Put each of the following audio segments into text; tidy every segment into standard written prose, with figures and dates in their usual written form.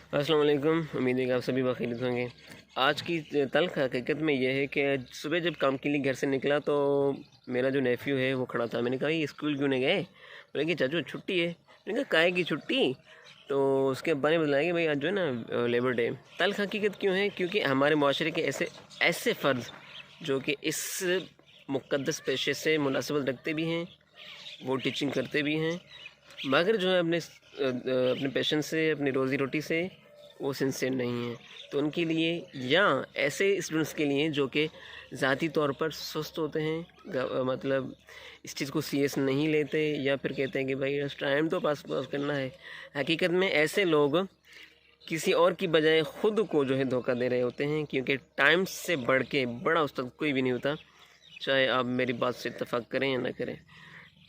अस्सलाम वालेकुम। उम्मीद है कि आप सभी बखैरियत होंगे। आज की तल्ख़ हकीकत में ये है कि सुबह जब काम के लिए घर से निकला तो मेरा जो नेफ्यू है वो खड़ा था। मैंने कहा ये स्कूल क्यों नहीं गए? बोले कि चाचू छुट्टी है। मैंने कहा काहे की छुट्टी? तो उसके अब्बा ने बताया कि भाई आज जो है ना लेबर डे। तल्ख़ हकीकत क्यों है? क्योंकि हमारे माशरे के ऐसे ऐसे फ़र्द जो कि इस मुक़द्दस पेशे से मुनासिबत रखते भी हैं, वो टीचिंग करते भी हैं, मगर जो है अपने पैशन से, अपनी रोज़ी रोटी से वो सिंसियर नहीं हैं। तो उनके लिए या ऐसे स्टूडेंट्स के लिए जो कि ज़ाती तौर पर सुस्त होते हैं, मतलब इस चीज़ को सीरियस नहीं लेते, या फिर कहते हैं कि भाई बस टाइम तो पास पास करना है। हकीकत में ऐसे लोग किसी और की बजाय ख़ुद को जो है धोखा दे रहे होते हैं, क्योंकि टाइम से बढ़ के बड़ा उस्ताद कोई भी नहीं होता, चाहे आप मेरी बात से इत्तेफाक करें या ना करें।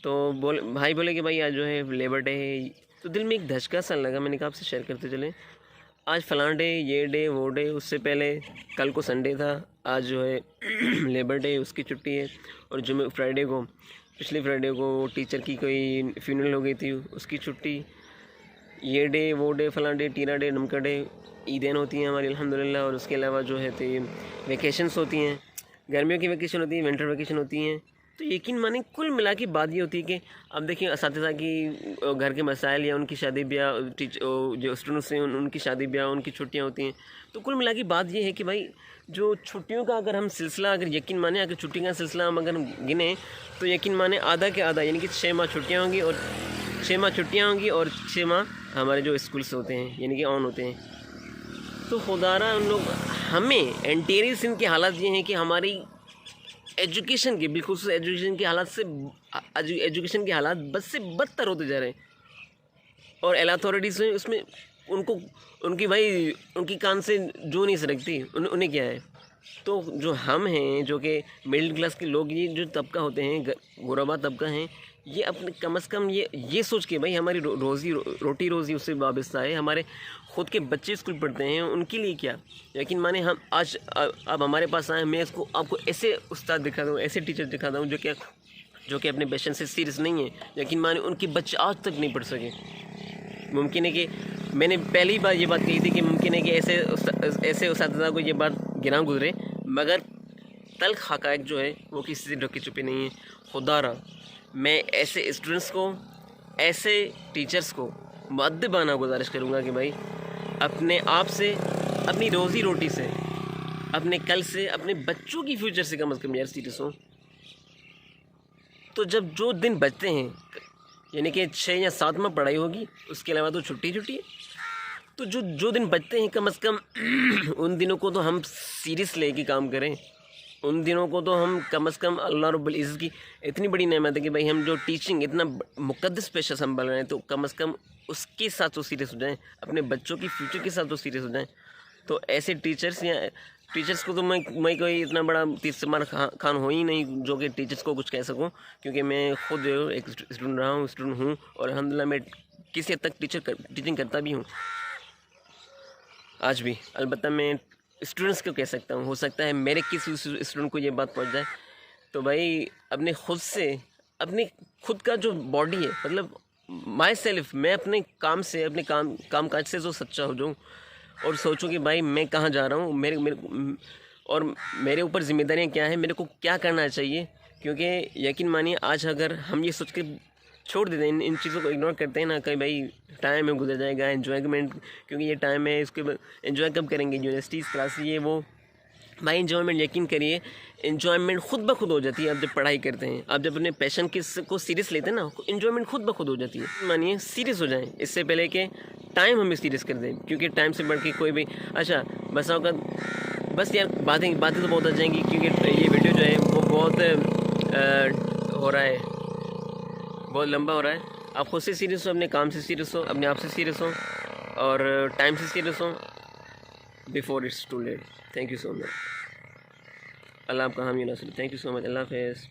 तो भाई बोले कि भाई आज जो है लेबर डे है, तो दिल में एक धचका सा लगा। मैंने कहा आपसे शेयर करते चले, आज फ़लाँ डे, ये डे, वो डे, उससे पहले कल को संडे था, आज जो है लेबर डे उसकी छुट्टी है, और जुमे फ्राइडे को, पिछले फ्राइडे को टीचर की कोई फ्यूनरल हो गई थी, उसकी छुट्टी। ये डे, वो डे, फ़लाँ डे, टीना डे, नमका डे, ईदें होती हैं हमारी अल्हम्दुलिल्लाह। और उसके अलावा जो है तो वेकेशंस होती हैं, गर्मियों की वेकेशन होती है, विंटर वेकेशन होती हैं। तो यकीन माने कुल मिला के बात ये होती है कि अब देखिए असातिज़ा की घर के मसाइल या उनकी शादी ब्याह, जो स्टूडेंट्स हैं उनकी शादी ब्याह, उनकी छुट्टियां होती हैं। तो कुल मिला के बात ये है कि भाई जो छुट्टियों का अगर हम सिलसिला, अगर यकीन माने अगर छुट्टी का सिलसिला हम अगर गिने, तो यकीन माने आधा के आधा, यानी कि 6 माह छुट्टियाँ होंगी, और 6 माह छुट्टियाँ होंगी और 6 माह हमारे जो स्कूल्स होते हैं यानी कि ऑन होते हैं। तो खुदारा उन लोग हमें एंटीरियर सिंध की हालत ये हैं कि हमारी एजुकेशन के, बिलखुसूस एजुकेशन की हालत से, एजुकेशन की हालात बद से बदतर होते जा रहे हैं। और एल अथॉरिटीज़ में उसमें उनको उनकी भाई उनकी कान से जो नहीं सरकती, उन्हें क्या है। तो जो हम हैं, जो कि मिडिल क्लास के लोग, ये जो तबका होते हैं, गुरबा तबका हैं, ये अपने कम से कम ये सोच के भाई हमारी रोटी रोज़ी उससे वाबस्ता है, हमारे ख़ुद के बच्चे स्कूल पढ़ते हैं, उनके लिए क्या। यकीन माने हम आज अब हमारे पास आए, मैं इसको आपको ऐसे उस्ताद दिखाता हूँ, ऐसे टीचर दिखाता हूँ जो कि अपने पैशन से सीरियस नहीं है। यकीन माने उनके बच्चे आज तक नहीं पढ़ सके। मुमकिन है कि मैंने पहली बार ये बात कही थी कि मुमकिन है कि ऐसे उस्ताद को ये बात गिरा गुजरे, मगर तल्ख़ हक़ाइक़ जो है वो किसी से ढके छुपे नहीं हैं। खुदारा मैं ऐसे स्टूडेंट्स को, ऐसे टीचर्स को मुअद्दिबाना गुजारिश करूँगा कि भाई अपने आप से, अपनी रोज़ी रोटी से, अपने कल से, अपने बच्चों की फ्यूचर से कम यार सीरियस हो। तो जब जो दिन बचते हैं, यानी कि 6 या 7 में पढ़ाई होगी, उसके अलावा तो छुट्टी है, तो जो दिन बचते हैं कम से कम उन दिनों को तो हम सीरियस लेके काम करें। उन दिनों को तो हम कम से कम, अल्लाह रब्बुल इज़्ज़त की इतनी बड़ी नेमत है कि भाई हम जो टीचिंग इतना मुक़द्दस पेशा संभाल रहे हैं, तो कम से कम उसके साथ तो सीरियस हो जाएं, अपने बच्चों की फ्यूचर के साथ तो सीरियस हो जाएं। तो ऐसे टीचर्स को तो मैं कोई इतना बड़ा तीरसमार खान हो ही नहीं जो कि टीचर्स को कुछ कह सकूं, क्योंकि मैं खुद एक स्टूडेंट रहा हूँ, स्टूडेंट हूँ, और अल्हम्दुलिल्लाह मैं किसी हद तक टीचिंग करता भी हूँ आज भी। अलबत्ता मैं स्टूडेंट्स को कह सकता हूँ, हो सकता है मेरे किसी स्टूडेंट को ये बात पहुँच जाए। तो भाई अपने खुद से, अपने खुद का जो बॉडी है, मतलब माई सेल्फ, मैं अपने काम से, अपने काम काज से जो सच्चा हो जाऊँ और सोचूं कि भाई मैं कहाँ जा रहा हूँ, और मेरे ऊपर ज़िम्मेदारियाँ क्या हैं, मेरे को क्या करना चाहिए। क्योंकि यकीन मानिए आज अगर हम ये सोच के छोड़ देते हैं, इन चीज़ों को इग्नोर करते हैं ना, कि भाई टाइम में गुजर जाएगा, एन्जॉयमेंट, क्योंकि ये टाइम है, इसके एन्जॉय कब करेंगे, यूनिवर्सिटीज़ क्लास ये वो। भाई एन्जॉयमेंट, यकीन करिए एन्जॉयमेंट खुद ब खुद हो जाती है। आप जब पढ़ाई करते हैं, आप जब अपने पैशन को सीरियस लेते हैं ना, एन्जॉयमेंट खुद ब खुद हो जाती है। मानिए सीरियस हो जाएं इससे पहले कि टाइम हमें सीरियस कर दें, क्योंकि टाइम से बढ़ के कोई भी, अच्छा बस आपका, बस यार बातें तो बहुत आ जाएंगी, क्योंकि ये वीडियो जो है वो बहुत हो रहा है, बहुत लंबा हो रहा है। आप खुद से सीरियस हो, अपने काम से सीरियस हो, अपने आप से सीरियस हो, और टाइम से सीरियस हो, before it's too late. Thank you so much. Allah आपका हामी नसीब। Thank you so much. Allah हाफ़िज़।